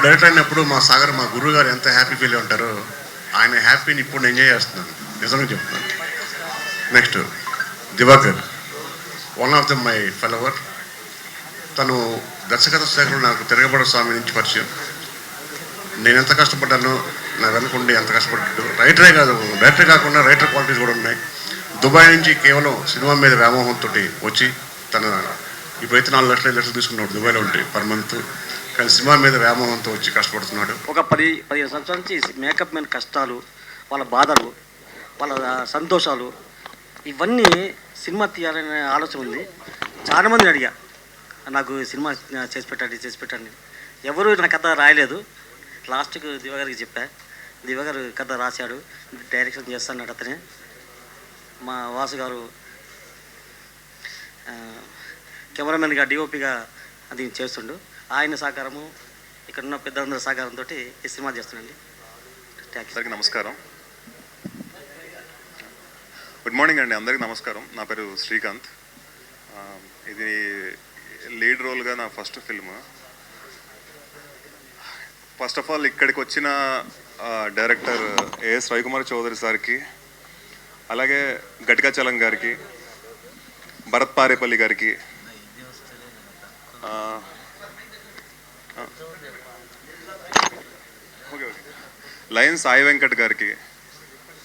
Director అయినప్పుడు మా సాగర్ మా గురువు గారు ఎంత హ్యాపీ ఫీల్ ఉంటారో ఆయన హ్యాపీని ఇప్పుడు నేను ఎంజాయ్ చేస్తున్నాను, నిజంగా చెప్తున్నాను. Next Diwakar, one of the my follower. తను దర్శకథ శాఖలో నాకు తిరగబడ స్వామి నుంచి పరిచయం. నేను ఎంత కష్టపడ్డానో నా వెనుకుండి ఎంత కష్టపడ్డాడు. రైటరే కాదు, డైరెక్టర్ కాకుండా రైటర్ క్వాలిటీస్ కూడా ఉన్నాయి. దుబాయ్ నుంచి కేవలం సినిమా మీద వ్యామోహంతో వచ్చి తన ఇప్పుడైతే 4 లక్షలు 5 లక్షలు తీసుకున్నాడు దుబాయ్లో ఉంటే పర్ మంత్. కానీ సినిమా మీద వ్యామోహంతో వచ్చి కష్టపడుతున్నాడు. ఒక 10-15 సంవత్సరాల నుంచి మేకప్ మీద కష్టాలు, వాళ్ళ బాధలు, వాళ్ళ సంతోషాలు, ఇవన్నీ సినిమా తీయాలనే ఆలోచన ఉంది. చాలామందిని అడిగా, నాకు సినిమా చేసి పెట్టండి. ఎవరు నా కథ రాయలేదు. లాస్ట్కి దివాగారికి చెప్పా. దివాగారు కథ రాశాడు, డైరెక్షన్ చేస్తాడు అతనే. మా వాసు గారు కెమెరామెన్గా డిఓపిగా అది చేస్తుండు. ఆయన సహకారము, ఇక్కడ ఉన్న పెద్దలందరి సహకారంతో ఈ సినిమా చేస్తున్నాండి. అందరికీ నమస్కారం. గుడ్ మార్నింగ్ అండి, అందరికీ నమస్కారం. నా పేరు శ్రీకాంత్. ఇది లీడ్ రోల్గా నా first film. First of all ఇక్కడికి వచ్చిన డైరెక్టర్ ఏఎస్ రవికుమార్ చౌదరి సార్కి, అలాగే గట్టికాచలం గారికి, భరత్ పారేపల్లి గారికి, లయన్స్ సాయి వెంకట్ గారికి,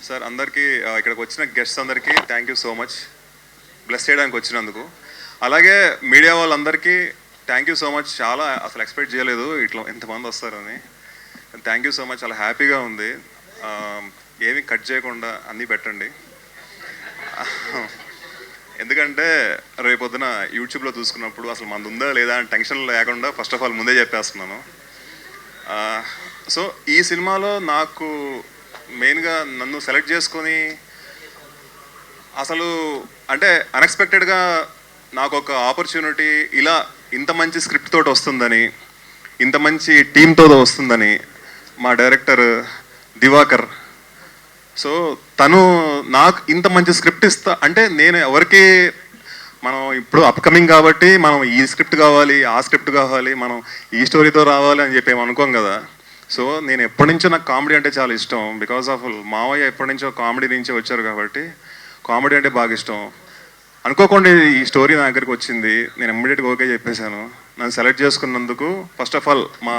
సార్ అందరికీ, ఇక్కడికి వచ్చిన గెస్ట్స్ అందరికీ thank you so much bless చేయడానికి వచ్చినందుకు. అలాగే మీడియా వాళ్ళందరికీ థ్యాంక్ యూ సో మచ్. చాలా అసలు ఎక్స్పెక్ట్ చేయలేదు ఇట్లా ఎంతమంది వస్తారని. Thank you so much. చాలా హ్యాపీగా ఉంది. ఏమీ కట్ చేయకుండా అన్నీ పెట్టండి. ఎందుకంటే రేపొద్దున యూట్యూబ్లో చూసుకున్నప్పుడు అసలు మంది ఉందా లేదా అని టెన్షన్ లేకుండా ఫస్ట్ ఆఫ్ ఆల్ ముందే చెప్పేస్తున్నాను. సో ఈ సినిమాలో నాకు మెయిన్గా నన్ను సెలెక్ట్ చేసుకొని అసలు అంటే అన్ఎక్స్పెక్టెడ్గా నాకు ఒక ఆపర్చునిటీ ఇలా ఇంత మంచి స్క్రిప్ట్ తోటి వస్తుందని, ఇంత మంచి టీంతో వస్తుందని మా డైరెక్టర్ దివాకర్. సో తను నాకు ఇంత మంచి స్క్రిప్ట్ ఇస్తా అంటే, నేను ఎవరికి మనం ఇప్పుడు అప్కమింగ్ కాబట్టి మనం ఈ స్క్రిప్ట్ కావాలి, ఆ స్క్రిప్ట్ కావాలి, మనం ఈ స్టోరీతో రావాలి అని చెప్పి అనుకోం కదా. సో నేను ఎప్పటి నుంచో నాకు కామెడీ అంటే చాలా ఇష్టం. బికాస్ ఆఫ్ మావయ్య ఎప్పటి నుంచో కామెడీ నుంచి వచ్చారు కాబట్టి కామెడీ అంటే బాగా ఇష్టం. అనుకోకుండా ఈ స్టోరీ నా దగ్గరికి వచ్చింది. నేను ఇమ్మీడియట్గా ఓకే చెప్పేశాను. నన్ను సెలెక్ట్ చేసుకున్నందుకు ఫస్ట్ ఆఫ్ ఆల్ మా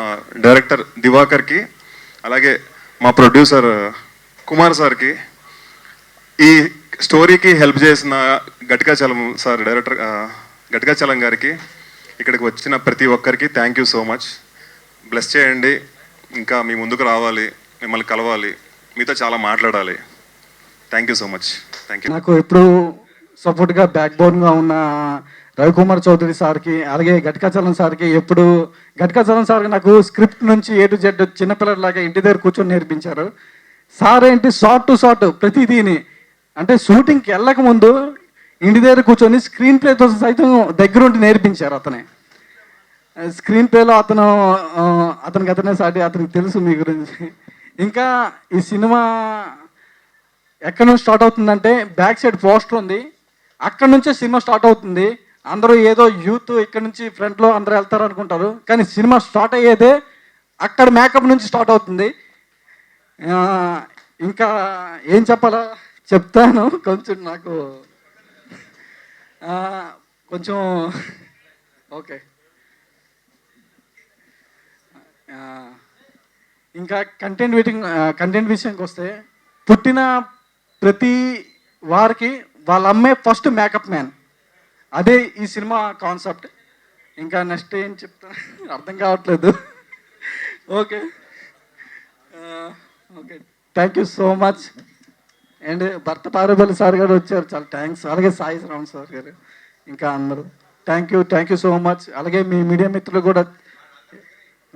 డైరెక్టర్ దివాకర్కి, అలాగే మా ప్రొడ్యూసర్ కుమార్ సార్కి, ఈ స్టోరీకి హెల్ప్ చేసిన గట్టికాచలం సార్, డైరెక్టర్ గట్టికాచలం గారికి, ఇక్కడికి వచ్చిన ప్రతి ఒక్కరికి thank you so much. Bless చేయండి. ఇంకా మీ ముందుకు రావాలి, మిమ్మల్ని కలవాలి, మీతో చాలా మాట్లాడాలి. Thank you so much. Thank you. నాకు ఎప్పుడు సపోర్ట్గా బ్యాక్ బోన్గా ఉన్న రవికుమార్ చౌదరి సార్కి, అలాగే గట్టికాచలం సార్కి, ఎప్పుడు గట్టికాచలం సార్కి నాకు స్క్రిప్ట్ నుంచి A to Z చిన్నపిల్లలాగా ఇంటి దగ్గర కూర్చొని నేర్పించారు. సార్ ఏంటి షార్ట్ టు షార్ట్ ప్రతిదీని, అంటే షూటింగ్కి వెళ్ళక ముందు ఇంటి దగ్గర కూర్చొని స్క్రీన్ ప్లేతో సైతం దగ్గరుండి నేర్పించారు. అతనే స్క్రీన్ ప్లేలో అతనే సాటి, అతనికి తెలుసు మీ గురించి. ఇంకా ఈ సినిమా ఎక్కడి నుంచి స్టార్ట్ అవుతుందంటే, బ్యాక్ సైడ్ పోస్టర్ ఉంది, అక్కడ నుంచే సినిమా స్టార్ట్ అవుతుంది. అందరూ ఏదో యూత్ ఇక్కడ నుంచి ఫ్రంట్లో అందరూ వెళ్తారు అనుకుంటారు, కానీ సినిమా స్టార్ట్ అయ్యేదే అక్కడ మేకప్ నుంచి స్టార్ట్ అవుతుంది. ఇంకా ఏం చెప్పాలా చెప్తాను. కొంచెం నాకు కొంచెం ఓకే. ఇంకా కంటెంట్ విషయానికి వస్తే, పుట్టిన ప్రతి వారికి వాళ్ళ అమ్మే ఫస్ట్ మేకప్ మ్యాన్. అదే ఈ సినిమా కాన్సెప్ట్. ఇంకా నెక్స్ట్ ఏం చెప్తా అర్థం కావట్లేదు. Okay okay, thank you so much. And భర్త పారేపల్లి సార్ గారు వచ్చారు, చాలా థ్యాంక్స్. అలాగే సాయి శ్రావణ్ సార్ గారు, ఇంకా అందరూ థ్యాంక్ యూ సో మచ్. అలాగే మీ మీడియా మిత్రులు కూడా